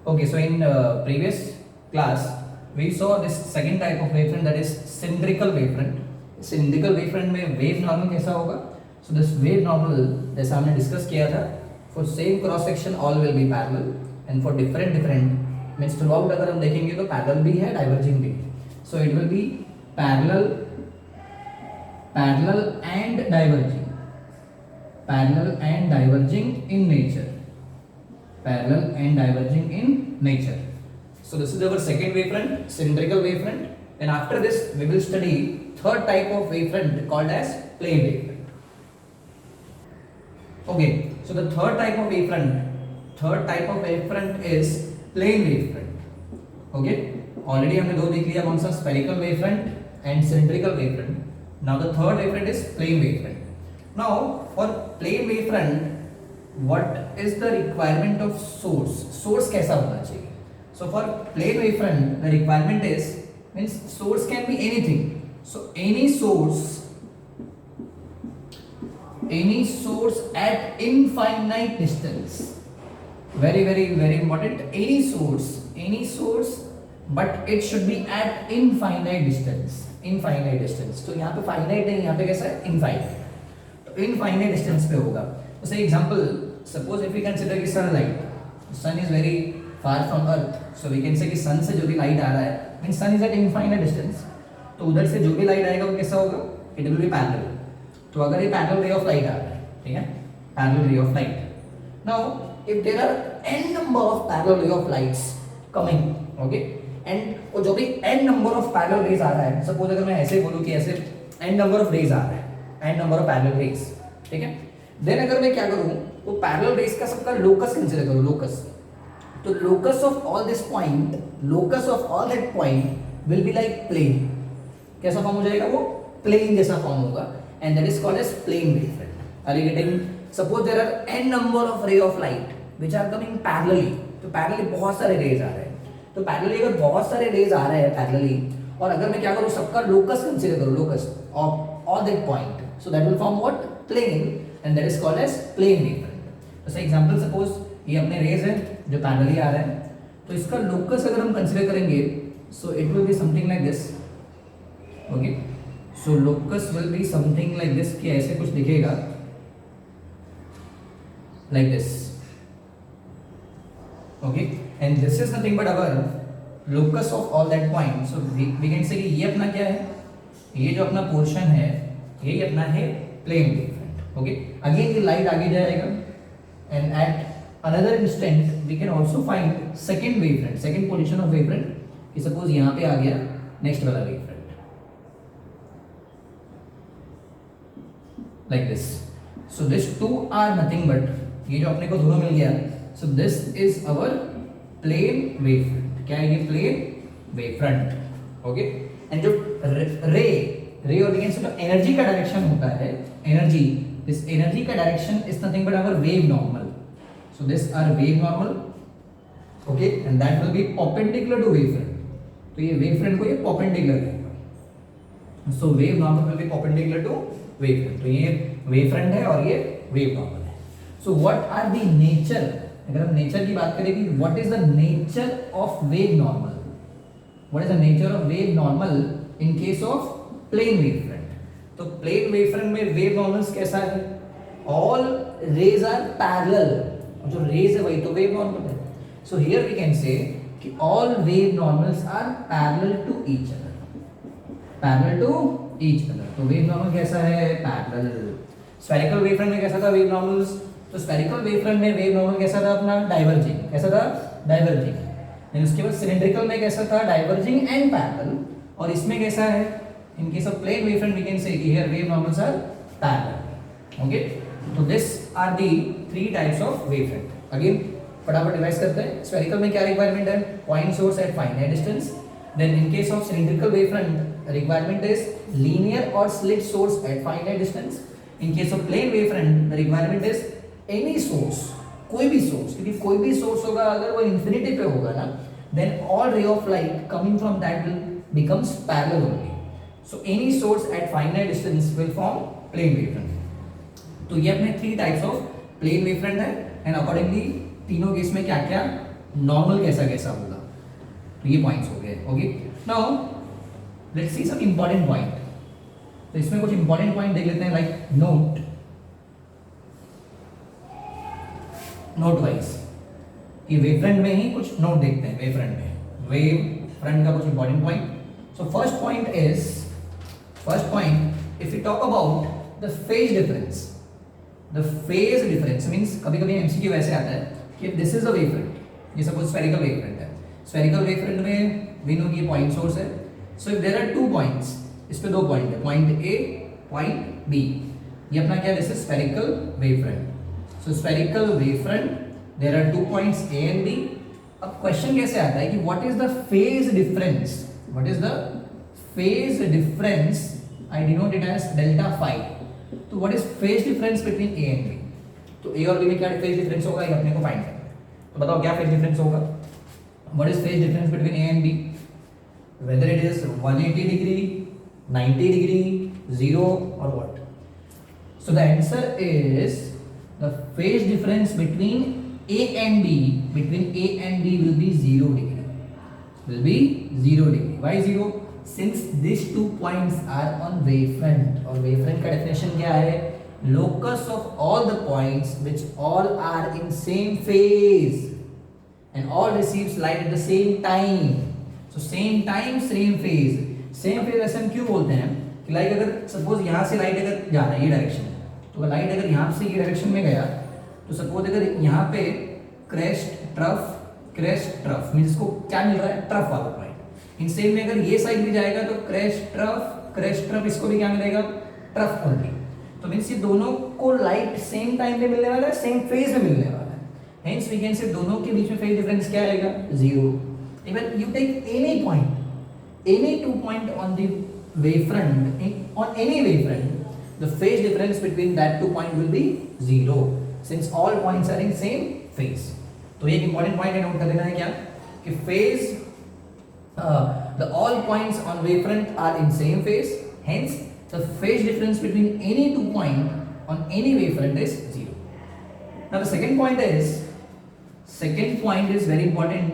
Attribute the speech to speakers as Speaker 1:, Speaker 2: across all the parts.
Speaker 1: Okay, so in previous class we saw this second type of wavefront, that is cylindrical wavefront. Cylindrical wavefront में wave normal कैसा होगा? So this wave normal जैसा हमने discuss किया था, for same cross section all will be parallel and for different means throughout अगर हम देखेंगे तो parallel भी है, diverging भी है. So it will be parallel and diverging, parallel and diverging in nature, parallel and diverging in nature. So this is our second wavefront, cylindrical wavefront, and after this we will study third type of wavefront called as plane wavefront. Okay, so the third type of wavefront is plane wavefront. Okay, already हमने दो देख लिया, कौन सा? spherical wavefront and cylindrical wavefront. Now the third wavefront is plane wavefront. Now for plane wavefront, what is the requirement of source? Source कैसा होना चाहिए? So for plane wavefront, the requirement is means source can be anything. So any source at infinite distance. Very important. Any source, but it should be at infinite distance. तो यहाँ पे finite नहीं, यहाँ पे कैसा है? Infinite. तो infinite distance पे होगा. So say example, suppose if we consider कि sunlight, sun is very far from earth, so we can say कि sun से जो भी light आ रहा है, means sun is at infinite distance. तो उधर से जो भी light आएगा वो कैसा होगा? It will be parallel. तो अगर ये parallel ray of light आ रहा है, ठीक है? Parallel ray of light. Now if there are n number of parallel ray of lights coming, okay, and वो जो भी n number of parallel rays आ रहा है, suppose अगर मैं ऐसे बोलूँ कि ऐसे n number of rays आ रहा है, n number of parallel rays, ठीक है? Then अगर मैं क्या करूँ, वो parallel rays का सबका locus consider करूँ, locus. तो locus of all that point will be like plane. कैसा फॉर्म हो जाएगा वो? प्लेन जैसा फॉर्म होगा, and that is called as plane wavefront. Are you getting? Suppose there are n number of ray of light which are coming parallelly. तो parallelly बहुत सारे rays आ रहे हैं. तो parallelly अगर बहुत सारे rays आ रहे हैं parallelly, और अगर मैं क्या करूँ, सबका locus consider करूँ, locus of all that point, so that will form what? Plane, and that is called as plane wavefront. तो example suppose ये अपने rays हैं जो parallelly आ रहे हैं, तो इसका locus अगर हम consider करेंगे, so it will be something like this. Okay, so locus will be something like this, कि ऐसे कुछ दिखेगा like this. Okay, and this is nothing but our locus of all that point. So we can say कि ये अपना क्या है, ये जो अपना portion है, ये अपना है plane wavefront. Okay, again ये light आगे जाएगा, and at another instant we can also find second wavefront, second position of wavefront, कि suppose यहाँ पे आ गया next वाला wavefront like this. So these two are nothing but, ये जो अपने को दोनों मिल गया, so this is our plane wavefront. क्या है ये? plane wavefront. Okay, and जो ray और again जो energy का direction होता है, this energy का direction is nothing but our wave normal. So this are wave normal. Okay, and that will be perpendicular to wavefront. तो ये wavefront को ये perpendicular रहेगा. So wave normal will be perpendicular to wavefront. तो ये wavefront है और ये wave normal है. So what are the nature, अगर हम nature की बात करें कि what is the nature of wave normal? What is the nature of wave normal in case of plane wavefront? तो plane wavefront में wave normals कैसा है? All rays are parallel. जो rays है वही तो wave normal है. So here we can say कि all wave normals are parallel to each other. तो wave normal कैसा है? Parallel. Spherical wavefront में कैसा था wave normals? तो spherical wavefront में wave normal कैसा था अपना? Diverging. कैसा था? Diverging. फिर उसके बाद cylindrical में कैसा था? Diverging and parallel. और इसमें कैसा है? In case of plane wavefront we can say कि here wave normals are parallel. Okay? तो this are the three types of wavefront. Again फटाफट रिवाइज करते हैं. Spherical में क्या requirement है? Point source at finite distance. Then in case of cylindrical wavefront, requirement is linear or slit source at finite distance. In case of plane wavefront, the requirement is any source, कोई भी source, क्योंकि कोई भी source होगा अगर वो infinity पे होगा ना, then all ray of light coming from that will becomes parallel only. So any source at finite distance will form plane wavefront. तो ये अपने three types of plane wavefront है, and accordingly तीनों केस में क्या क्या नॉर्मल कैसा कैसा होगा। तो ये पॉइंट्स हो गए। Okay, now let's see some important point. तो इसमें कुछ इंपॉर्टेंट पॉइंट देख लेते हैं, लाइक नोट वाइज, कि वेव फ्रंट में ही कुछ नोट देखते हैं। वेव फ्रंट का कुछ important point. So first point if you talk about the phase difference means कभी कभी एमसीक्यू वैसे आता है कि this is a wave front, ये सपोज स्फेरिकल वेव फ्रंट है। स्फेरिकल वेव फ्रंट में वी नो ये पॉइंट सोर्स है। So if there are 2 points, इस पे 2 पॉइंट है, पॉइंट ए, पॉइंट बी, ये अपना क्या है, this is spherical wave front. So spherical wave front, there are 2 points A and B. अब क्वेश्चन कैसे आता है कि what is the phase difference, I denote it as delta phi. तो what is phase difference between A and B. तो A और B में क्या फेज डिफरेंस होगा, ये अपने को फाइंड करना है। तो बताओ क्या फेज डिफरेंस होगा। What is phase difference between A and B, whether it is 180 degree, 90 degree, 0 और what. So the answer is the phase difference between A and B will be 0 degree. Why 0? Since these 2 points are on wavefront, और wavefront का definition क्या है, locus of all the points which all are in same phase and all receives light at the same time. So same time same phase ऐसे हम क्यों बोलते हैं कि लाइट अगर सपोज यहाँ से लाइट अगर जा रहा है ये डायरेक्शन, तो लाइट अगर यहाँ से ये डायरेक्शन में गया, तो सपोज अगर यहाँ पे क्रेस्ट ट्रफ मीन्स इसको क्या मिल रहा है, ट्रफ वाला पॉइंट। इन सेम में अगर ये साइड भी जाएगा तो क्रेस्ट ट्रफ इसको भी क्या मिलेगा, ट्रफ ओनली। तो मीन्स ये दोनों को लाइट सेम टाइम पे मिलने वाला है, सेम फेज में मिलने वाला है। हेंस वी कैन से दोनों के बीच में फेज डिफरेंस क्या आएगा, 0। Even you take any point, any 2 point on the wavefront, on any wavefront, the phase difference between that 2 point will be 0 since all points are in same phase. तो ये एक important point है, note कर लेना है क्या कि phase the all points on wavefront are in same phase, hence the phase difference between any 2 point on any wavefront is 0. Now the second point is very important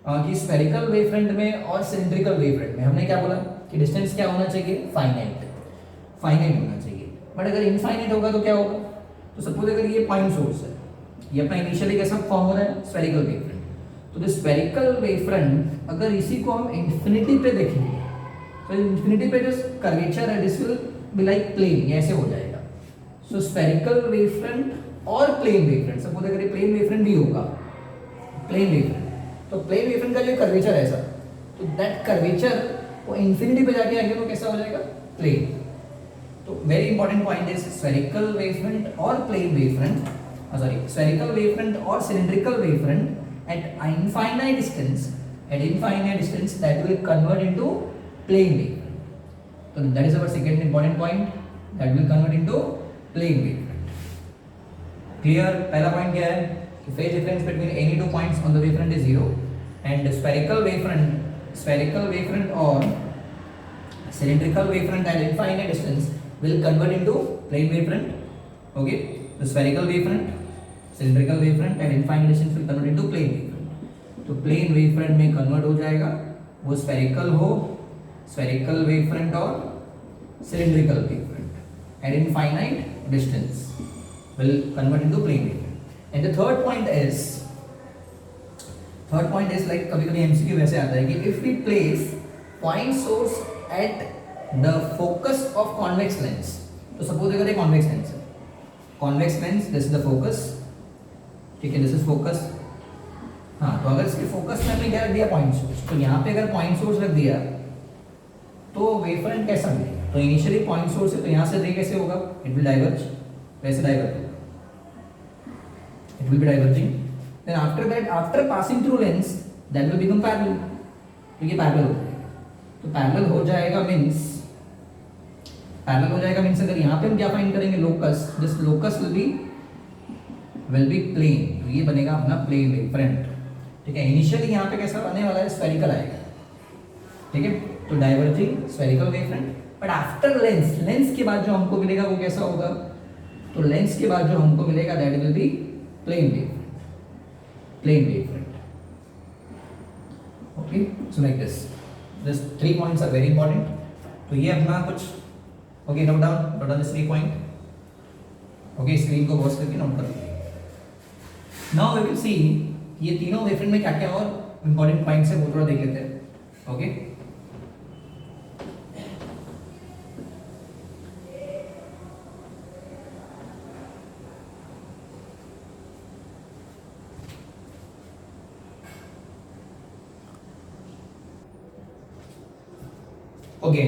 Speaker 1: कि spherical wavefront में और cylindrical wavefront में हमने क्या बोला कि distance क्या होना चाहिए, फाइनाइट होना चाहिए। बट अगर इनफाइनाइट होगा तो क्या होगा, तो सपोज अगर ये पॉइंट सोर्स है, ये अपना इनिशियली कैसा फॉर्म हो रहा है, स्फेरिकल वेवफ्रंट। तो द स्फेरिकल वेवफ्रंट अगर इसी को हम इंफिनिटी पे देखेंगे, तो इंफिनिटी पे जो कर्वेचर है this will be like plane, ये ऐसे हो जाएगा। सो स्फेरिकल वेवफ्रंट और प्लेन वेवफ्रंट, सपोज अगर ये प्लेन वेवफ्रंट भी होगा, प्लेन वेवफ्रंट, तो प्लेन वेवफ्रंट का जो कर्वेचर है ऐसा, तो दैट कर्वेचर वो इंफिनिटी पे जाके आगे तो कैसा हो जाएगा, प्लेन। तो very important point is spherical wavefront और प्लेन वेवफ्रंट, स्फेरिकल वेवफ्रंट और cylindrical wavefront at infinite distance that will convert into plane wavefront. तो that is our second important point, that will convert into plane wavefront. Clear? पहला point क्या है, phase difference between any 2 points on the wavefront is 0, and spherical wavefront or cylindrical wavefront at infinite distance will convert into plane wavefront. Okay, the spherical wavefront, cylindrical wavefront at infinite distance will convert into plane wavefront. तो plane wavefront में convert हो जाएगा, वो spherical wavefront और cylindrical wavefront at infinite distance will convert into plane wavefront. And the third point is like कभी कभी MCQ वैसे आता है कि if we place point source at the focus of convex lens, तो suppose अगर ये convex lens है, convex lens this is the focus, ठीक है, this is focus। हाँ, तो अगर इसके focus में हमने क्या रख दिया, point source, तो यहाँ पे अगर point source रख दिया तो वेवफ्रंट कैसा मिलेगा, तो इनिशियली point source है तो यहाँ से रे कैसे होगा, it will diverge, वैसे डाइवर्ज होगा, it will be diverging, then after that after passing through lens that will become parallel, तो ये parallel हो जाएगा। तो parallel हो जाएगा मीन्स अगर यहाँ पे हम क्या फाइंड करेंगे, locus, this locus will be plane, तो ये बनेगा अपना plane वेवफ्रंट, ठीक है। इनिशियली यहाँ पे कैसा आने वाला है, स्फेरिकल आएगा, ठीक है, तो diverging spherical wavefront. But after lens के बाद जो हमको मिलेगा वो कैसा होगा, तो लेंस के बाद जो हमको मिलेगा that will be plane wavefront. Okay, so like this 3 points are very important. तो ये अपना कुछ okay, note down this 3 point. Okay, screen को पॉज करके नोट कर लीजिए. नाउ वी विल सी ये तीनों वेवफ्रंट में क्या क्या और इंपॉर्टेंट पॉइंट्स है वो थोड़ा देख लेते हैं. Okay, okay,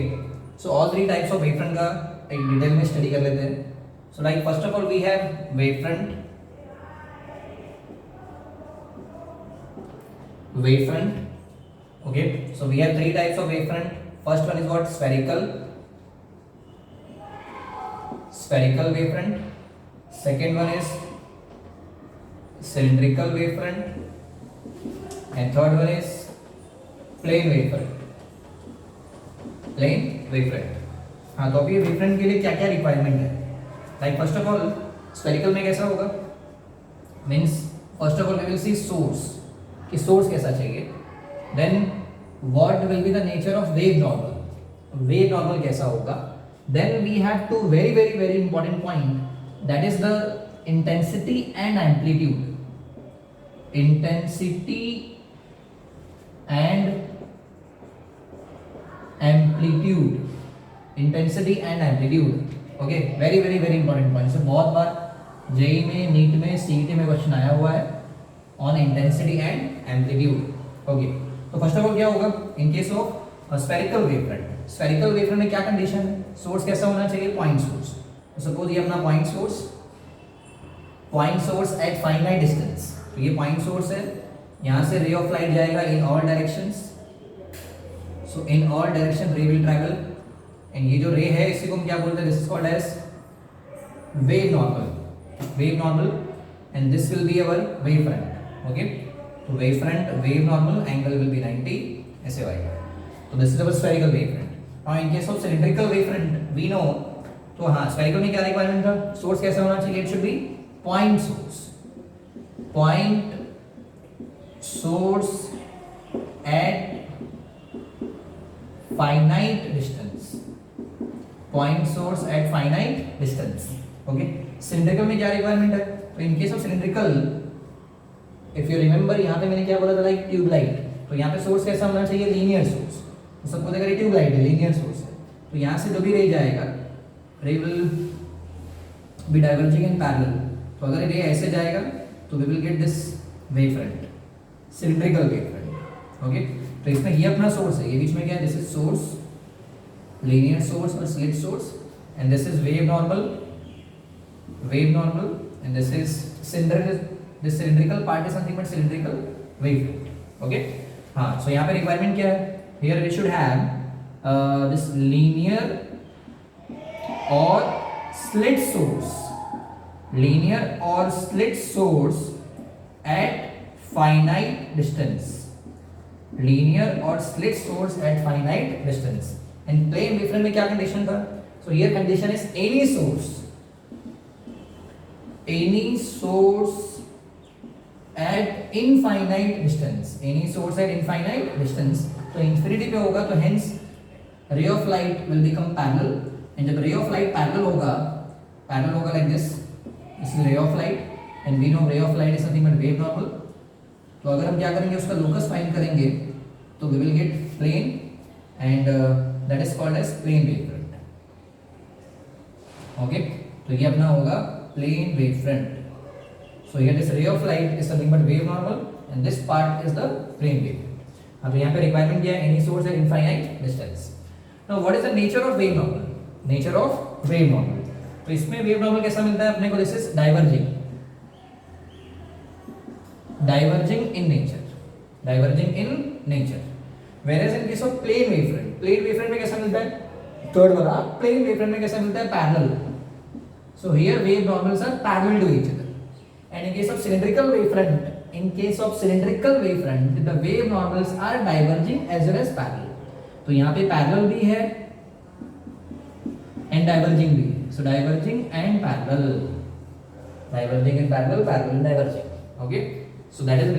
Speaker 1: so all 3 types of wavefront का एक डिटेल में स्टडी कर लेते हैं. So like first of all we have wavefront. Okay, so we have 3 types of wavefront. First one is what? Spherical wavefront. Second one is cylindrical wavefront, and third one is plane wavefront. हाँ, तो अभी wavefront के लिए क्या क्या requirement है. Like first of all spherical में कैसा होगा, means first of all we will see source, कि सोर्स कैसा चाहिए. Then what will be the nature of wave normal कैसा होगा. Then we have to very very very important point, that is the intensity and amplitude. Intensity and amplitude. Okay, very very very important point. So बहुत बार JEE में, NEET में, CET में question आया हुआ है on intensity and amplitude. Okay, तो first of all क्या होगा इन केस ऑफ स्फेरिकल वेवफ्रंट में क्या कंडीशन है, सोर्स कैसा होना चाहिए, पॉइंट सोर्स. सपोज ये अपना point source at finite distance. तो ये पॉइंट सोर्स है, यहाँ से रे ऑफ लाइट जाएगा in all directions. So in all direction रे विल ट्रैवल, एंड ये जो रे है इसी को हम क्या बोलते हैं, this is called as wave normal, and this will be our wavefront. Okay, तो wavefront, wave normal, angle will be 90 ऐसे आएगा. तो this is our spherical wavefront. Now in case of cylindrical wavefront we know, तो हाँ spherical में क्या requirement था, source कैसा होना चाहिए, it should be point source at finite distance. Okay, cylindrical में क्या रिक्वायरमेंट है, तो in case of cylindrical if you remember, यहाँ पे मैंने क्या बोला था, लाइक ट्यूबलाइट. तो यहाँ पे सोर्स कैसा होना चाहिए, लीनियर सोर्स. तो सबको देखा ट्यूबलाइट है, लीनियर सोर्स है, तो यहाँ से जो भी रे जाएगा, ray will be diverging in parallel. तो अगर रे ऐसे जाएगा तो we will get this wavefront, cylindrical wavefront. Okay, तो इसमें ये अपना सोर्स है, ये बीच में क्या है, this is source, linear source और slit source, and this is wave normal, and this is cylinder. This cylindrical part is nothing but cylindrical wavefront. Okay, हाँ, so यहाँ पे requirement क्या है, here we should have this linear or slit source at finite distance. And plane wavefront में क्या condition था, so here condition is any source at infinite distance. तो infinity पे होगा, तो hence ray of light will become parallel, and जब ray of light parallel होगा like this is ray of light, and we know ray of light is nothing but wave normal. तो अगर हम क्या करेंगे, उसका लोकस फाइंड करेंगे, तो we will get plane, and that is called as plane wavefront. Okay, तो ये अपना होगा plane wavefront. So here this ray of light is nothing but wave normal, and this part is the plane wavefront. अब यहाँ पे requirement क्या है, any source at infinite distance. Now what is the nature of wave normal? तो इसमें wave normal कैसा मिलता है अपने को, this is diverging in nature. Whereas in case of plane wavefront में कैसा मिलता है, थर्ड वाला plane wavefront में कैसा मिलता है, parallel. So here wave normals are parallel to each other. And in case of cylindrical wavefront, the wave normals are diverging as well as parallel. तो यहाँ पे parallel भी है and diverging भी है. So diverging and parallel, parallel and diverging. Okay, so that is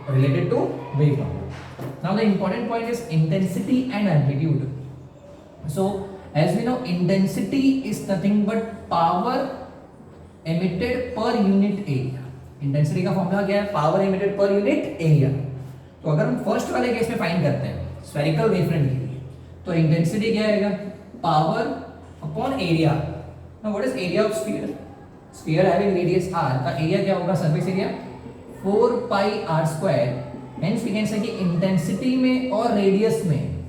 Speaker 1: related to wave normal. Now the important point is intensity and amplitude. So as we know, intensity is nothing but power emitted per unit area. Intensity का formula क्या है? Power emitted per unit area. तो अगर हम first वाले case में find करते हैं स्फेरिकल वेवफ्रंट के लिए, तो इंटेंसिटी क्या आएगा? Power upon area. Now what is area of sphere? Sphere having radius r का एरिया क्या होगा? Surface area 4 pi r square. Hence we can say कि इंटेंसिटी में और रेडियस में,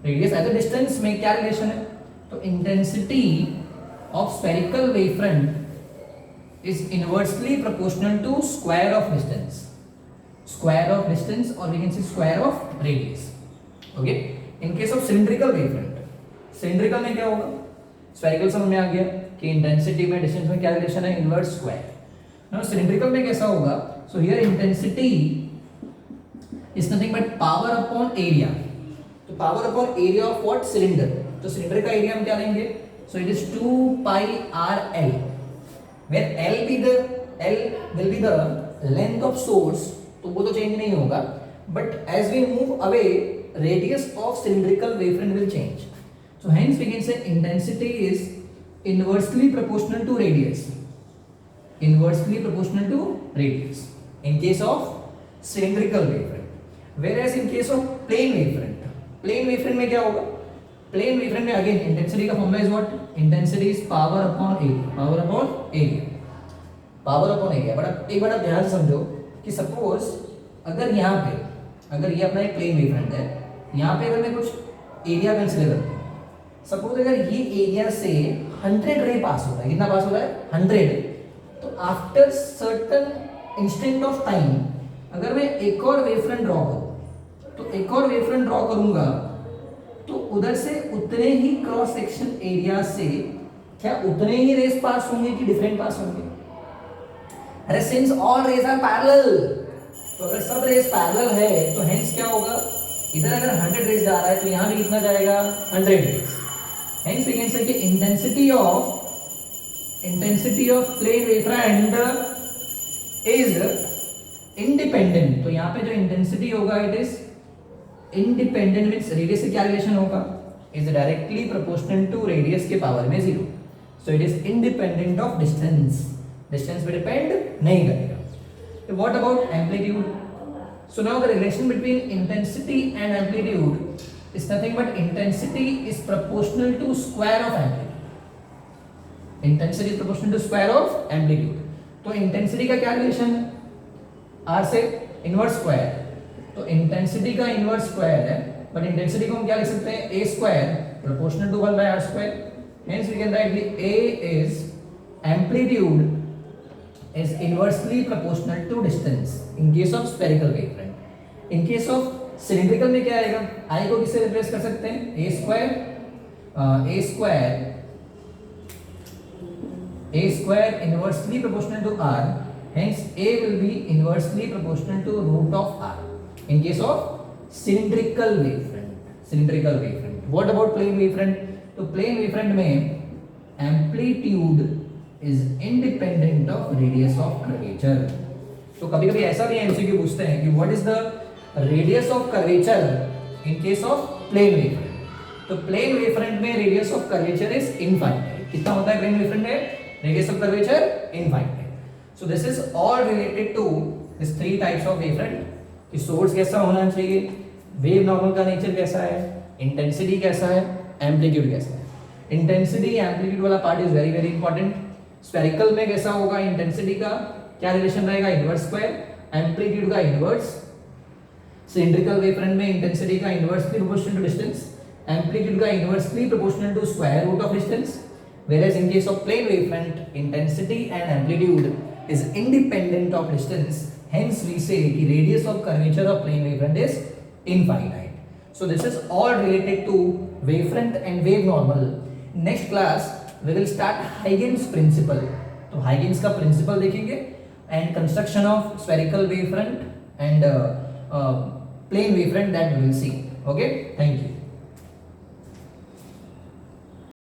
Speaker 1: रेडियस एज अ डिस्टेंस में क्या रिलेशन है? तो intensity of spherical wavefront is inversely proportional to square of distance, or we can say square of radius. Okay, in case of cylindrical wavefront, cylindrical में क्या होगा? spherical समझ में आ गया कि intensity में distance में क्या relation है? inverse square. now cylindrical में कैसा होगा? so here intensity is nothing but power upon area. तो power upon area of what? cylinder. तो cylinder का area हम क्या लेंगे? so it is 2 pi r l, where L will be the length of source. तो वो तो change नहीं होगा, but as we move away, radius of cylindrical wavefront will change. So hence we can say intensity is inversely proportional to radius. Inversely proportional to radius in case of cylindrical wavefront. Whereas in case of plane wavefront में क्या होगा? Plane wavefront में again intensity का formula is what? Intensity is power upon area. But एक बार आप ध्यान से समझो कि सपोज अगर यहाँ पे, अगर ये अपना एक प्लेन वेवफ्रंट है, यहाँ पे अगर मैं कुछ एरिया कंसीडर करता हूँ, सपोज अगर ये एरिया से 100 रे पास हो रहा है, कितना पास हो रहा है? 100. तो after certain instant of time अगर मैं एक और वेवफ्रंट ड्रॉ करूँ, तो एक और वेवफ्रंट ड्रॉ करूंगा तो उधर से उतने ही क्रॉस सेक्शन एरिया से क्या उतने ही रेस पास होंगे कि डिफरेंट पास होंगे? अरे since all rays are parallel, तो अगर सब रेस पैरेलल है तो हेंस क्या होगा? इधर अगर 100 रेस जा रहा है तो यहाँ भी कितना जाएगा? 100 race. Hence we can say कि intensity of plane wavefront is independent. तो यहाँ पे जो इंटेंसिटी होगा it is independent, means radius से क्या रिलेशन होगा? Is directly proportional to radius के पावर में 0. So it is independent of distance. Distance पे डिपेंड नहीं करेगा. What about amplitude? So now the relation between intensity and amplitude is nothing but intensity is proportional to square of amplitude. Intensity is proportional to square of amplitude. तो intensity का क्या relation है? r से inverse square. तो intensity का inverse square है, but intensity को हम क्या लिख सकते हैं? a square proportional to 1 by r square. Hence we can write the a is amplitude is inversely proportional to distance in case of spherical wavefront. In case of cylindrical में क्या आएगा? i को किससे रिप्लेस कर सकते हैं? a square inversely proportional to r. Hence a will be inversely proportional to root of r in case of cylindrical wavefront. What about plane wavefront? तो plane wavefront में amplitude is independent of radius of curvature. तो कभी कभी ऐसा भी MCQ पूछते हैं कि what is the radius of curvature in case of plane wavefront? तो plane wavefront में radius of curvature is infinite. कितना होता है plane wavefront में? Radius of curvature infinite. So this is all related to these 3 types of wavefront. कि source कैसा होना चाहिए, वेव नॉर्मल का नेचर कैसा है, इंटेंसिटी कैसा है, एम्पलीट्यूड कैसा है. इंटेंसिटी एम्पलीट्यूड वाला part is very very important. Spherical में कैसा होगा? इंटेंसिटी का क्या रिलेशन रहेगा? Inverse square. एम्पलीट्यूड का इनवर्स. सिलिंड्रिकल वेवफ्रंट में इंटेंसिटी का inversely proportional to distance, amplitude का inversely proportional to square root of distance. Whereas in case of plane wavefront, intensity and amplitude is independent of distance. Hence we say the radius of curvature of plane wavefront is infinite. So this is all related to wavefront and wave normal. Next class we will start Huygens principle. तो Huygens का principle देखेंगे and construction of spherical wavefront and plane wavefront that we will see. Okay, thank you.